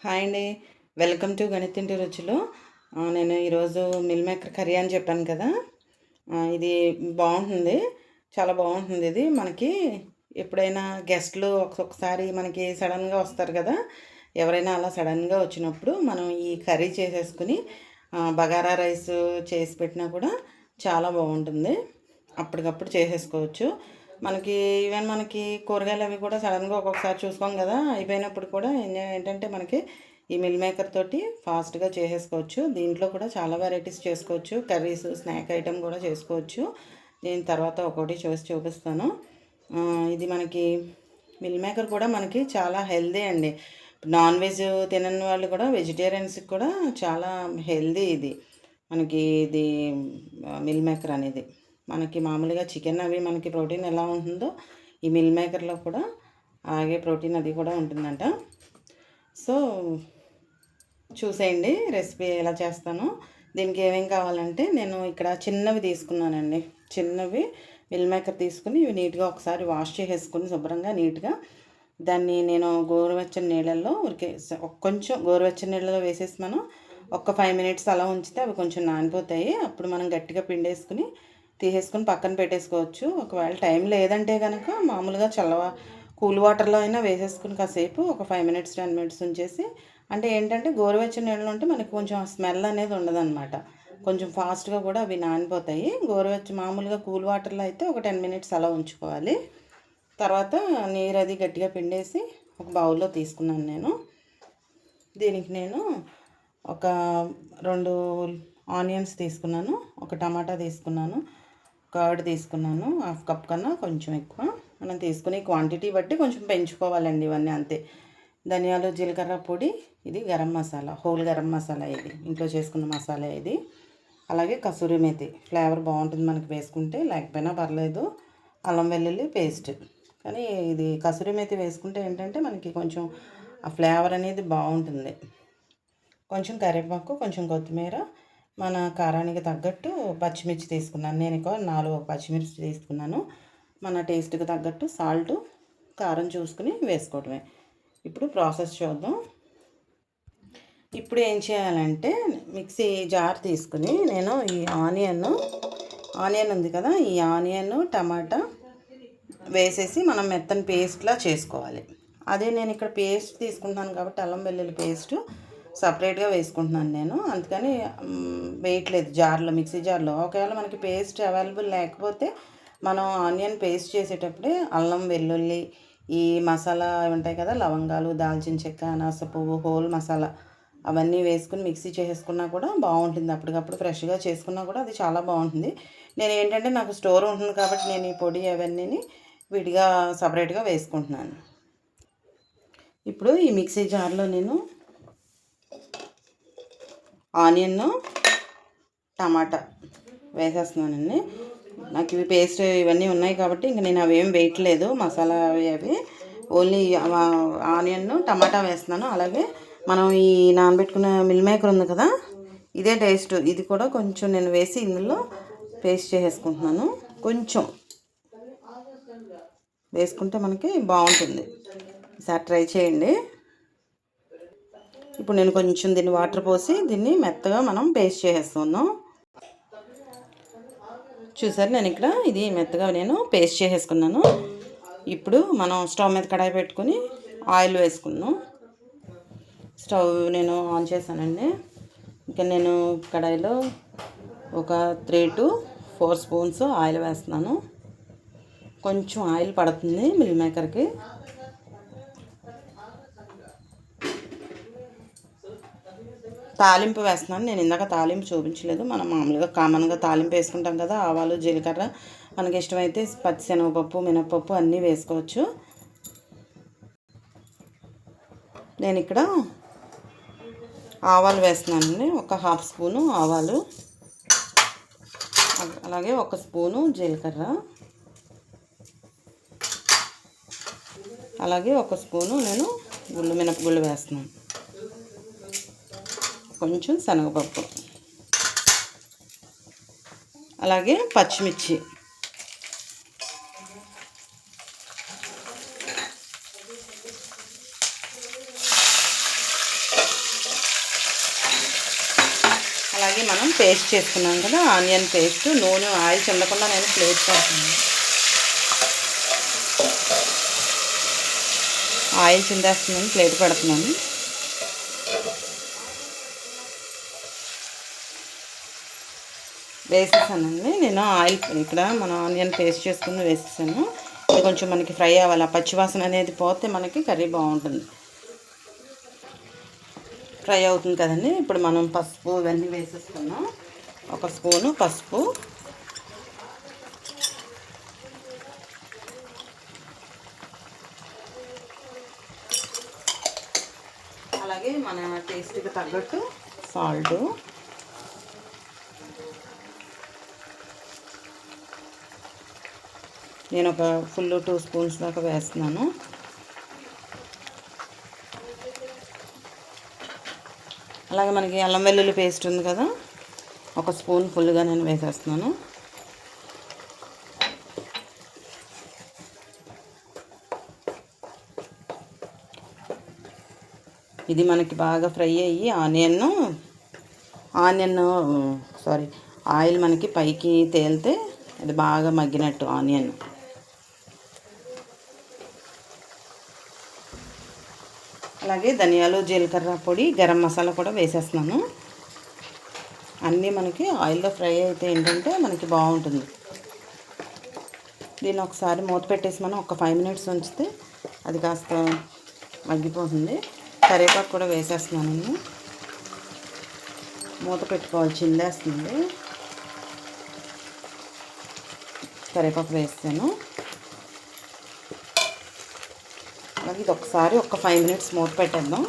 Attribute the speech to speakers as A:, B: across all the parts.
A: Hi అండి. Welcome to గణితింటి రుచులు. నేను ఈరోజు మిల్ మేకర్ కర్రీ అని చెప్పాను కదా! ఇది బావుంటుంది. చాలా బావుంటుంది ఇది. మనకి ఎప్పుడైనా గెస్ట్‌లు ఒక్కొక్కసారి మనకి సడన్‌గా వస్తారు కదా! ఎవరైనా అలా సడన్‌గా వచ్చినప్పుడు మనం ఈ కర్రీ చేసేసుకుని బగారా రైస్ చేసి పెట్టినా కూడా చాలా బావుంటుంది. అప్పటికప్పుడు చేసేసుకోవచ్చు. మనకి ఈవెన్ మనకి కూరగాయలు అవి కూడా సడన్‌గా ఒక్కొక్కసారి చూసుకోం కదా! అయిపోయినప్పుడు కూడా ఏంటంటే మనకి ఈ మిల్ మేకర్ తోటి ఫాస్ట్‌గా చేసేసుకోవచ్చు. దీంట్లో కూడా చాలా వెరైటీస్ చేసుకోవచ్చు. కర్రీస్, స్నాక్ ఐటెమ్ కూడా చేసుకోవచ్చు. నేను తర్వాత ఒక్కోటి చేసి చూపిస్తాను. ఇది మనకి మిల్ మేకర్ కూడా మనకి చాలా హెల్తీ అండి. నాన్ వెజ్ తినని వాళ్ళు కూడా వెజిటేరియన్స్‌కి కూడా చాలా హెల్తీ ఇది. మనకి ఇది మిల్ మేకర్ అనేది. మనకి మామూలుగా చికెన్ అవి మనకి ప్రోటీన్ ఎలా ఉంటుందో ఈ మిల్ మేకర్లో కూడా అలాగే ప్రోటీన్ అది కూడా ఉంటుందంట. సో చూసేయండి రెసిపీ ఎలా చేస్తానో. దీనికి ఏమేమి కావాలంటే నేను ఇక్కడ చిన్నవి తీసుకున్నానండి. చిన్నవి మిల్ మేకర్ తీసుకుని ఇవి నీట్గా ఒకసారి వాష్ చేసేసుకుని శుభ్రంగా నీట్గా దాన్ని నేను గోరువెచ్చని నీళ్ళల్లో ఊరికే కొంచెం గోరువెచ్చని నీళ్ళలో వేసేసి మనం ఒక 5 మినిట్స్ అలా ఉంచితే అవి కొంచెం నానిపోతాయి. అప్పుడు మనం గట్టిగా పిండేసుకుని తీసేసుకుని పక్కన పెట్టేసుకోవచ్చు. ఒకవేళ టైం లేదంటే కనుక మామూలుగా కూల్ వాటర్లో అయినా వేసేసుకుని కాసేపు ఒక 5 మినిట్స్ 10 మినిట్స్ ఉంచేసి, అంటే ఏంటంటే గోరువెచ్చని నీళ్ళు ఉంటే మనకి కొంచెం స్మెల్ అనేది ఉండదన్నమాట. కొంచెం ఫాస్ట్గా కూడా అవి నానిపోతాయి. మామూలుగా కూల్ వాటర్లో అయితే ఒక 10 మినిట్స్ అలా ఉంచుకోవాలి. తర్వాత నీరు అది గట్టిగా పిండేసి ఒక బౌల్లో తీసుకున్నాను నేను. దీనికి నేను ఒక 2 ఆనియన్స్ తీసుకున్నాను, ఒక టమాటా తీసుకున్నాను, కర్డ్ తీసుకున్నాను. హాఫ్ కప్ కన్నా కొంచెం ఎక్కువ. మనం తీసుకునే క్వాంటిటీ బట్టి కొంచెం పెంచుకోవాలండి ఇవన్నీ అంతే. ధనియాలు, జీలకర్ర పొడి, ఇది గరం మసాలా, హోల్ గరం మసాలా, ఇది ఇంట్లో చేసుకున్న మసాలా ఇది. అలాగే కసూరి మేతి ఫ్లేవర్ బాగుంటుంది మనకి వేసుకుంటే, లేకపోయినా పర్లేదు. అల్లం వెల్లుల్లి పేస్ట్, కానీ ఇది కసూరి మేతి వేసుకుంటే ఏంటంటే మనకి కొంచెం ఆ ఫ్లేవర్ అనేది బాగుంటుంది. కొంచెం కరివేపాకు, కొంచెం కొత్తిమీర, మన కారానికి తగ్గట్టు పచ్చిమిర్చి తీసుకున్నాను. నేను 4 పచ్చిమిర్చి తీసుకున్నాను. మన టేస్ట్కి తగ్గట్టు సాల్టు, కారం చూసుకుని వేసుకోవడమే. ఇప్పుడు ప్రాసెస్ చూద్దాం. ఇప్పుడు ఏం చేయాలంటే మిక్సీ జార్ తీసుకుని నేను ఈ ఆనియన్ ఉంది కదా, ఈ ఆనియన్ టమాటా వేసేసి మనం మెత్తని పేస్ట్లా చేసుకోవాలి. అదే నేను ఇక్కడ పేస్ట్ తీసుకుంటున్నాను కాబట్టి అల్లం వెల్లుల్లి పేస్ట్ సపరేట్గా వేసుకుంటున్నాను నేను. అందుకని వేయట్లేదు జార్లో, మిక్సీ జార్లో. ఒకవేళ మనకి పేస్ట్ అవైలబుల్ లేకపోతే మనం ఆనియన్ పేస్ట్ చేసేటప్పుడే అల్లం వెల్లుల్లి, ఈ మసాలా ఉంటాయి కదా, లవంగాలు, దాల్చిన చెక్క, అనాస పువ్వు, హోల్ మసాలా అవన్నీ వేసుకుని మిక్సీ చేసేసుకున్నా కూడా బాగుంటుంది. అప్పటికప్పుడు ఫ్రెష్గా చేసుకున్నా కూడా అది చాలా బాగుంటుంది. నేను ఏంటంటే నాకు స్టోర్ ఉంటుంది కాబట్టి నేను ఈ పొడి అవన్నీ విడిగా సపరేట్గా వేసుకుంటున్నాను. ఇప్పుడు ఈ మిక్సీ జార్లో నేను ఆనియన్, టమాటా వేసేస్తున్నానండి. నాకు ఇవి పేస్ట్ ఇవన్నీ ఉన్నాయి కాబట్టి ఇంక నేను అవేం వేయట్లేదు, మసాలా అవి ఓన్లీ ఆనియన్ టమాటా వేస్తున్నాను. అలాగే మనం ఈ నానబెట్టుకున్న మిల్ మేకర్ ఉంది కదా, ఇదే టేస్ట్. ఇది కూడా కొంచెం నేను వేసి ఇందులో పేస్ట్ చేసేసుకుంటున్నాను. కొంచెం వేసుకుంటే మనకి బాగుంటుంది. ఈసారి ట్రై చేయండి. ఇప్పుడు నేను కొంచెం దీన్ని వాటర్ పోసి దీన్ని మెత్తగా మనం పేస్ట్ చేసేస్తున్నాం. చూసారు, నేను ఇక్కడ ఇది మెత్తగా నేను పేస్ట్ చేసేసుకున్నాను. ఇప్పుడు మనం స్టవ్ మీద కడాయి పెట్టుకుని ఆయిల్ వేసుకున్నాం. స్టవ్ నేను ఆన్ చేశానండి. ఇంకా నేను కడాయిలో ఒక 3 to 4 స్పూన్స్ ఆయిల్ వేస్తున్నాను. కొంచెం ఆయిల్ పడుతుంది మిల్ మేకర్కి. తాలింపు వేస్తున్నాను. నేను ఇందాక తాలింపు చూపించలేదు. మనం మామూలుగా కామన్గా తాలింపు వేసుకుంటాం కదా, ఆవాలు, జీలకర్ర, మనకి ఇష్టమైతే పచ్చిశనగపప్పు, మినపప్పు అన్నీ వేసుకోవచ్చు. నేను ఇక్కడ ఆవాలు వేస్తున్నానండి. ఒక 1/2 స్పూను ఆవాలు, అలాగే 1 స్పూను జీలకర్ర, అలాగే 1 స్పూను నేను మినపగుళ్ళు వేస్తున్నాను. కొంచెం శనగపప్పు, అలాగే పచ్చిమిర్చి, అలాగే మనం పేస్ట్ చేసుకున్నాం కదా ఆనియన్ పేస్ట్, నూనె ఆయిల్ చెందకుండా నేను ప్లేట్ పెడుతున్నాను. ఆయిల్ చిందేస్తున్నాను, ప్లేట్ పెడుతున్నాను. వేసేసానండి నేను ఆయిల్. ఇక్కడ మన ఆనియన్ పేస్ట్ చేసుకుని వేసేసాను. ఇది కొంచెం మనకి ఫ్రై అవ్వాలి, ఆ పచ్చివాసన అనేది పోతే మనకి కర్రీ బాగుంటుంది. ఫ్రై అవుతుంది కదండి. ఇప్పుడు మనం పసుపు ఇవన్నీ వేసేసుకున్నాం. 1 స్పూను పసుపు, అలాగే మన టేస్ట్కి తగ్గట్టు సాల్ట్, నేను ఒక ఫుల్ 2 స్పూన్స్ దాకా వేస్తున్నాను. అలాగే మనకి అల్లం వెల్లుల్లి పేస్ట్ ఉంది కదా, 1 స్పూన్ ఫుల్గా నేను వేసేస్తున్నాను. ఇది మనకి బాగా ఫ్రై అయ్యి ఆయిల్ మనకి పైకి తేలితే అది బాగా మగ్గినట్టు ఆనియన్. అలాగే ధనియాలు, జీలకర్ర పొడి, గరం మసాలా కూడా వేసేస్తున్నాను. అన్నీ మనకి ఆయిల్లో ఫ్రై అయితే ఏంటంటే మనకి బాగుంటుంది. దీన్ని ఒకసారి మూత పెట్టేసి మనం ఒక 5 మినిట్స్ ఉంచితే అది కాస్త మగ్గిపోతుంది. కరివేపాకు కూడా వేసేస్తున్నాను. నేను మూత పెట్టుకోవాలి, చిందేస్తుంది. కరివేపాకు వేస్తాను. అలాగే ఇది ఒకసారి ఒక 5 మినిట్స్ మూత పెట్టేద్దాం,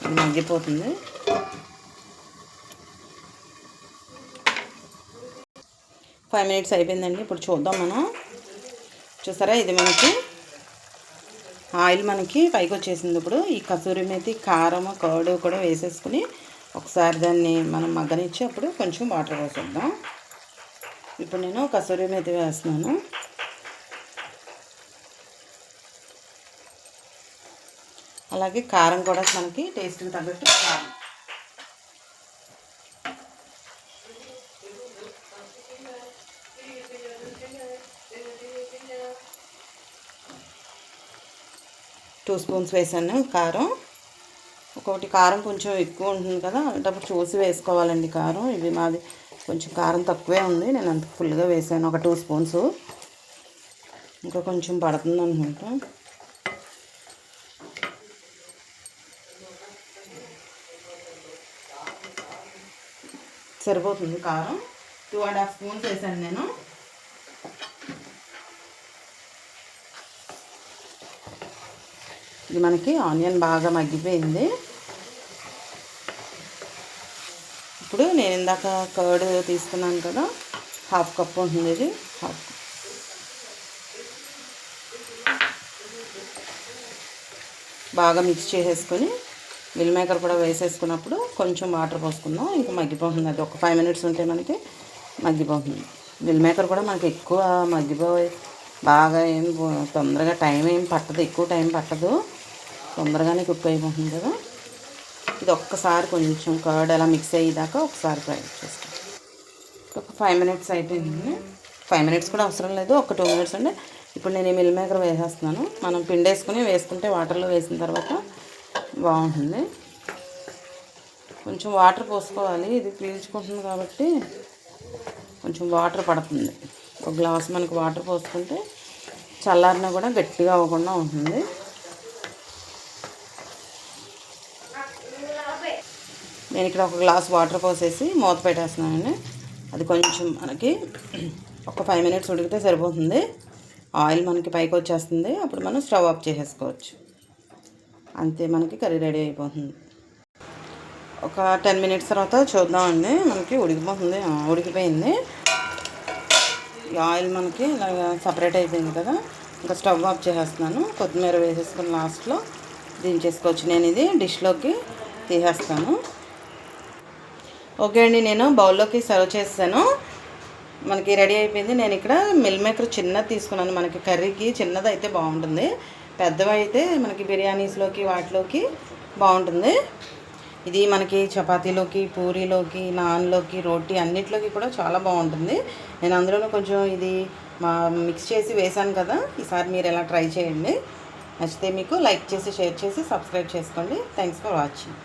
A: ఇది మగ్గిపోతుంది. ఫైవ్ మినిట్స్ అయిపోయిందండి. ఇప్పుడు చూద్దాం మనం. చూసారా, ఇది మనకి ఆయిల్ మనకి పైకి వచ్చేసింది. ఇప్పుడు ఈ కసూరి మేతి, కారం, కర్డ్ కూడా వేసేసుకుని ఒకసారి దాన్ని మనం మగ్గనిచ్చి అప్పుడు కొంచెం వాటర్ పోసేద్దాం. ఇప్పుడు నేను కసూరి మేతి వేస్తున్నాను. అలాగే కారం కూడా మనకి టేస్ట్కి తగ్గట్టు కారం. టూ స్పూన్స్ వేసాను కారం. ఒకటి కారం కొంచెం ఎక్కువ ఉంటుంది కదా, అలాంటప్పుడు చూసి వేసుకోవాలండి కారం. ఇది మాది కొంచెం కారం తక్కువే ఉంది, నేను అంత ఫుల్గా వేసాను. ఒక 2 స్పూన్స్, ఇంకా కొంచెం పడుతుంది అనుకుంటా. సరిపోతుంది కారం. 2.5 స్పూన్స్ వేసాను నేను. ఇది మనకి ఆనియన్ బాగా మగ్గిపోయింది. ఇప్పుడు నేను ఇందాక కర్డ్ తీసుకున్నాను కదా, 1/2 కప్ ఉంటుంది. ఇది బాగా మిక్స్ చేసేసుకొని మిల్ మేకర్ కూడా వేసేసుకున్నప్పుడు కొంచెం వాటర్ పోసుకుందాం. ఇంకా మగ్గిపోతుంది. అది ఒక 5 మినిట్స్ ఉంటే మనకి మగ్గిపోతుంది. మిల్ మేకర్ కూడా మనకి ఎక్కువ మగ్గిపోయి బాగా ఏం తొందరగా టైం ఏం పట్టదు, ఎక్కువ టైం పట్టదు, తొందరగానే కుక్ అయిపోతుంది కదా. ఇది ఒక్కసారి కొంచెం కర్డ్ అలా మిక్స్ అయ్యేదాకా ఒకసారి ఫ్రై చేస్తాం. ఒక 5 మినిట్స్ అయిపోయింది. 5 మినిట్స్ కూడా అవసరం లేదు, ఒక 2 మినిట్స్ అంటే. ఇప్పుడు నేను ఈ మిల్ మేకర్ వేసేస్తున్నాను. మనం పిండేసుకుని వేసుకుంటే వాటర్లో వేసిన తర్వాత బాగుంటుంది. కొంచెం వాటర్ పోసుకోవాలి, ఇది పీల్చుకుంటుంది కాబట్టి కొంచెం వాటర్ పడుతుంది. ఒక గ్లాస్ మనకు వాటర్ పోసుకుంటే చల్లారినా కూడా గట్టిగా అవ్వకుండా ఉంటుంది. నేను ఇక్కడ ఒక గ్లాస్ వాటర్ పోసేసి మూత పెట్టేస్తున్నానండి. అది కొంచెం మనకి ఒక 5 మినిట్స్ ఉడికితే సరిపోతుంది. ఆయిల్ మనకి పైకి వచ్చేస్తుంది. అప్పుడు మనం స్టవ్ ఆఫ్ చేసేసుకోవచ్చు. అంతే, మనకి కర్రీ రెడీ అయిపోతుంది. ఒక 10 మినిట్స్ తర్వాత చూద్దామండి. మనకి ఉడికిపోతుంది, ఉడికిపోయింది. ఈ ఆయిల్ మనకి ఇలాగ సపరేట్ అయిపోయింది కదా. ఇంకా స్టవ్ ఆఫ్ చేసేస్తున్నాను. కొత్తిమీర వేసేసుకుని లాస్ట్లో దించేసుకోవచ్చు. నేను ఇది డిష్లోకి తీసేస్తాను. ఓకే అండి, నేను బౌల్లోకి సర్వ్ చేస్తాను. మనకి రెడీ అయిపోయింది. నేను ఇక్కడ మిల్ మేకర్ చిన్నది తీసుకున్నాను. మనకి కర్రీకి చిన్నది అయితే బాగుంటుంది, పెద్దవి అయితే మనకి బిర్యానీస్లోకి వాటిలోకి బాగుంటుంది. ఇది మనకి చపాతీలోకి, పూరీలోకి, నాన్‌లోకి, రోటీ అన్నిట్లోకి కూడా చాలా బాగుంటుంది. నేను అందులోనూ కొంచెం ఇది మిక్స్ చేసి వేశాను కదా! ఈసారి మీరు ఎలా ట్రై చేయండి. నచ్చితే మీకు లైక్ చేసి, షేర్ చేసి, సబ్స్క్రైబ్ చేసుకోండి. Thanks for watching.